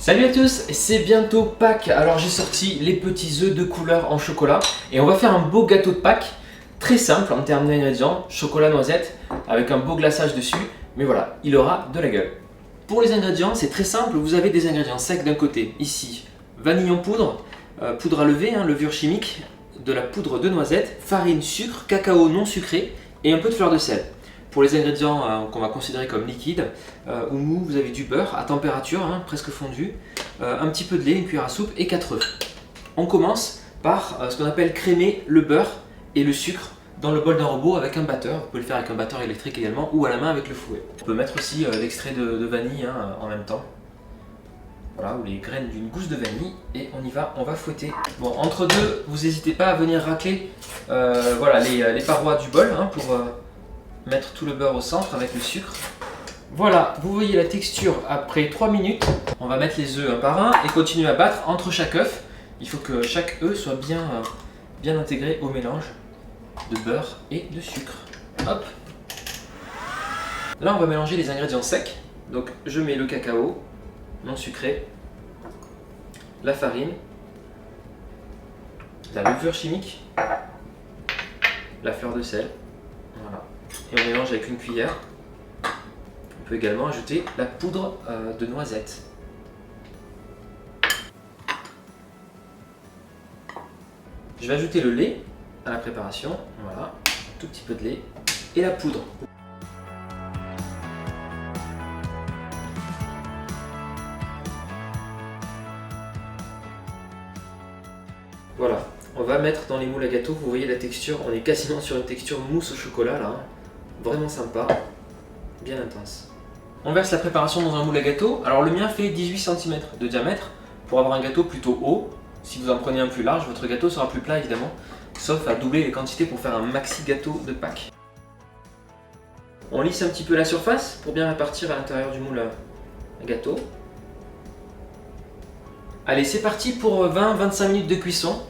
Salut à tous, c'est bientôt Pâques, alors j'ai sorti les petits œufs de couleur en chocolat et on va faire un beau gâteau de Pâques, très simple en termes d'ingrédients, chocolat noisette avec un beau glaçage dessus, mais voilà, il aura de la gueule. Pour les ingrédients, c'est très simple, vous avez des ingrédients secs d'un côté, ici, vanille en poudre, poudre à lever, levure chimique, de la poudre de noisette, farine, sucre, cacao non sucré et un peu de fleur de sel. Pour les ingrédients qu'on va considérer comme liquides ou mous, vous avez du beurre à température, presque fondu, un petit peu de lait, une cuillère à soupe et 4 œufs. On commence par ce qu'on appelle crémer le beurre et le sucre dans le bol d'un robot avec un batteur. Vous pouvez le faire avec un batteur électrique également ou à la main avec le fouet. On peut mettre aussi l'extrait de vanille en même temps. Voilà, ou les graines d'une gousse de vanille et on y va, on va fouetter. Bon, entre deux, vous n'hésitez pas à venir racler voilà, les parois du bol pour mettre tout le beurre au centre avec le sucre. Voilà, vous voyez la texture après 3 minutes. On va mettre les œufs un par un et continuer à battre entre chaque œuf. Il faut que chaque œuf soit bien intégré au mélange de beurre et de sucre. Hop. Là, on va mélanger les ingrédients secs. Donc, je mets le cacao non sucré, la farine, la levure chimique, la fleur de sel. Voilà. Et on mélange avec une cuillère. On peut également ajouter la poudre de noisette. Je vais ajouter le lait à la préparation. Voilà, un tout petit peu de lait et la poudre. Voilà, on va mettre dans les moules à gâteau. Vous voyez la texture, on est quasiment sur une texture mousse au chocolat là. Vraiment sympa, bien intense. On verse la préparation dans un moule à gâteau. Alors le mien fait 18 cm de diamètre pour avoir un gâteau plutôt haut. Si vous en prenez un plus large, votre gâteau sera plus plat évidemment, sauf à doubler les quantités pour faire un maxi gâteau de Pâques. On lisse un petit peu la surface pour bien répartir à l'intérieur du moule à gâteau. Allez, c'est parti pour 20-25 minutes de cuisson.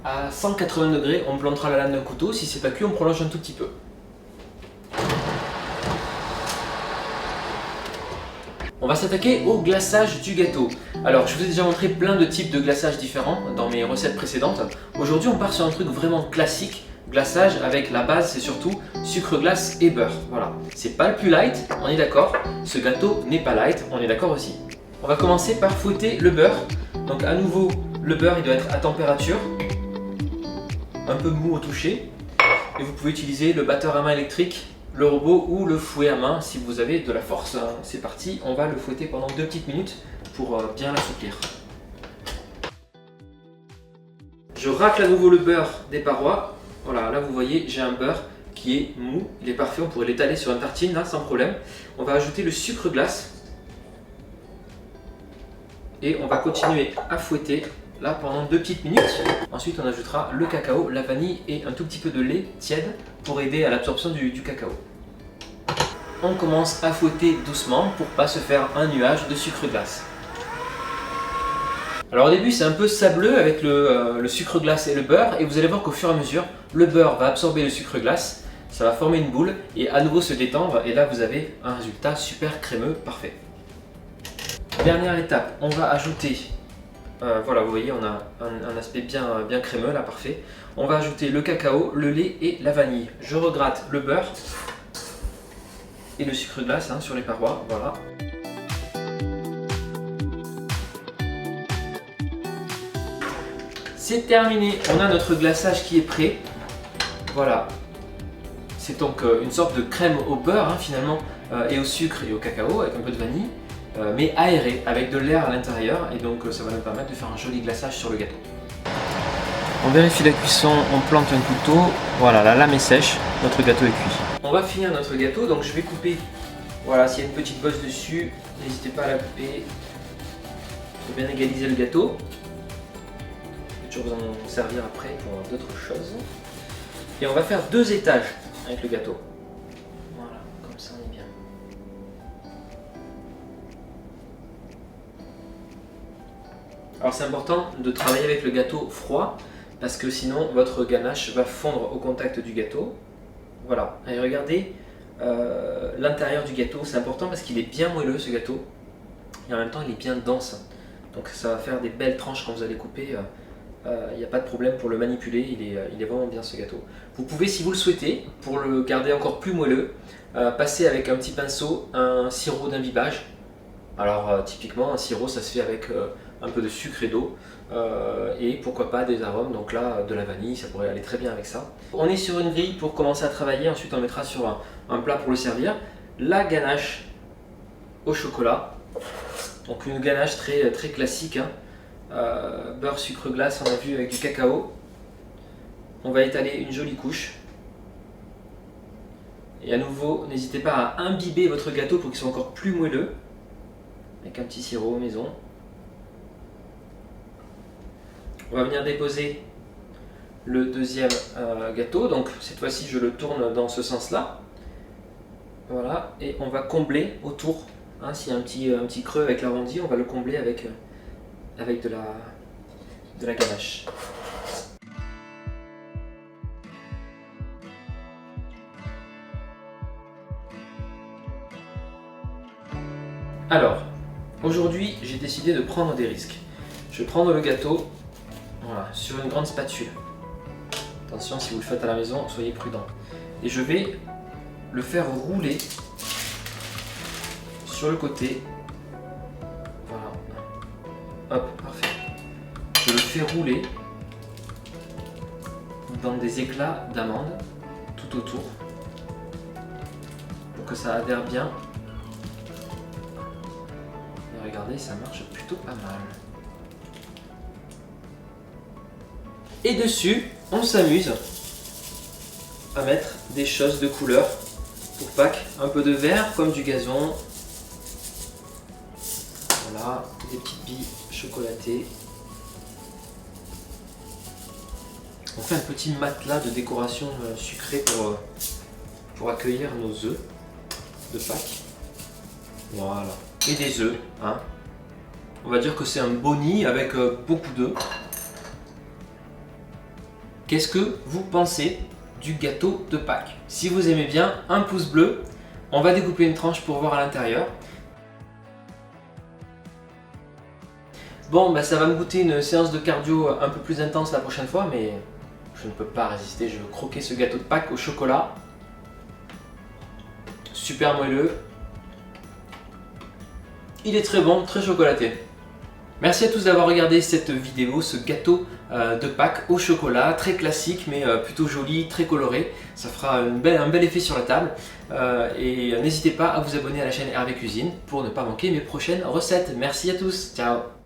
À 180 degrés, on plantera la lame d'un couteau. Si c'est pas cuit, on prolonge un tout petit peu. On va s'attaquer au glaçage du gâteau. Alors, je vous ai déjà montré plein de types de glaçage différents dans mes recettes précédentes. Aujourd'hui, on part sur un truc vraiment classique. Glaçage avec la base, c'est surtout sucre glace et beurre. Voilà. C'est pas le plus light, on est d'accord. Ce gâteau n'est pas light, on est d'accord aussi. On va commencer par fouetter le beurre. Donc à nouveau, le beurre il doit être à température, un peu mou au toucher. Et vous pouvez utiliser le batteur à main électrique, le robot ou le fouet à main si vous avez de la force. C'est parti, on va le fouetter pendant 2 petites minutes pour bien l'assouplir. Je racle à nouveau le beurre des parois. Voilà, là vous voyez, j'ai un beurre qui est mou, il est parfait, on pourrait l'étaler sur une tartine là sans problème. On va ajouter le sucre glace. Et on va continuer à fouetter là pendant 2 petites minutes. Ensuite on ajoutera le cacao, la vanille et un tout petit peu de lait tiède pour aider à l'absorption du cacao. On commence à fouetter doucement pour pas se faire un nuage de sucre glace. Alors au début c'est un peu sableux avec le sucre glace et le beurre et vous allez voir qu'au fur et à mesure le beurre va absorber le sucre glace, ça va former une boule et à nouveau se détendre et là vous avez un résultat super crémeux, parfait. Dernière étape, on va ajouter, voilà vous voyez on a un aspect bien crémeux là, parfait. On va ajouter le cacao, le lait et la vanille. Je regratte le beurre et le sucre glace sur les parois, voilà. C'est terminé, on a notre glaçage qui est prêt. Voilà, c'est donc une sorte de crème au beurre finalement et au sucre et au cacao avec un peu de vanille. Mais aéré, avec de l'air à l'intérieur, et donc ça va nous permettre de faire un joli glaçage sur le gâteau. On vérifie la cuisson, on plante un couteau, voilà, la lame est sèche, notre gâteau est cuit. On va finir notre gâteau, donc je vais couper, voilà, s'il y a une petite bosse dessus, n'hésitez pas à la couper, pour bien égaliser le gâteau. Je vais toujours vous en servir après pour d'autres choses. Et on va faire 2 étages avec le gâteau. Voilà, comme ça on est bien. Alors c'est important de travailler avec le gâteau froid parce que sinon votre ganache va fondre au contact du gâteau. Voilà, et regardez l'intérieur du gâteau, c'est important parce qu'il est bien moelleux ce gâteau et en même temps il est bien dense. Donc ça va faire des belles tranches quand vous allez couper. Il n'y a pas de problème pour le manipuler, il est vraiment bien ce gâteau. Vous pouvez, si vous le souhaitez, pour le garder encore plus moelleux, passer avec un petit pinceau un sirop d'imbibage. Alors typiquement un sirop ça se fait avec un peu de sucre et d'eau et pourquoi pas des arômes, donc là de la vanille, ça pourrait aller très bien avec ça. On est sur une grille pour commencer à travailler, ensuite on mettra sur un plat pour le servir. La ganache au chocolat, donc une ganache très, très classique, hein. Beurre, sucre glace, on a vu avec du cacao. On va étaler une jolie couche. Et à nouveau, n'hésitez pas à imbiber votre gâteau pour qu'il soit encore plus moelleux. Avec un petit sirop maison. On va venir déposer le deuxième gâteau. Donc cette fois-ci, je le tourne dans ce sens-là. Voilà. Et on va combler autour. Hein, s'il y a un petit creux avec l'arrondi, on va le combler avec de la ganache. Alors, aujourd'hui, j'ai décidé de prendre des risques. Je vais prendre le gâteau, voilà, sur une grande spatule. Attention, si vous le faites à la maison, soyez prudent. Et je vais le faire rouler sur le côté. Voilà. Hop, parfait. Je le fais rouler dans des éclats d'amande tout autour pour que ça adhère bien. Et regardez, ça marche plutôt pas mal. Et dessus, on s'amuse à mettre des choses de couleur pour Pâques. Un peu de vert comme du gazon. Voilà, des petites billes chocolatées. On fait un petit matelas de décoration sucrée pour accueillir nos œufs de Pâques. Voilà. Et des œufs. Hein. On va dire que c'est un boni avec beaucoup d'œufs. Qu'est-ce que vous pensez du gâteau de Pâques? Si vous aimez bien, un pouce bleu. On va découper une tranche pour voir à l'intérieur. Bon, bah ça va me goûter une séance de cardio un peu plus intense la prochaine fois, mais je ne peux pas résister. Je veux croquer ce gâteau de Pâques au chocolat. Super moelleux. Il est très bon, très chocolaté. Merci à tous d'avoir regardé cette vidéo, ce gâteau de Pâques au chocolat, très classique mais plutôt joli, très coloré. Ça fera un bel effet sur la table. Et n'hésitez pas à vous abonner à la chaîne Hervé Cuisine pour ne pas manquer mes prochaines recettes. Merci à tous, ciao!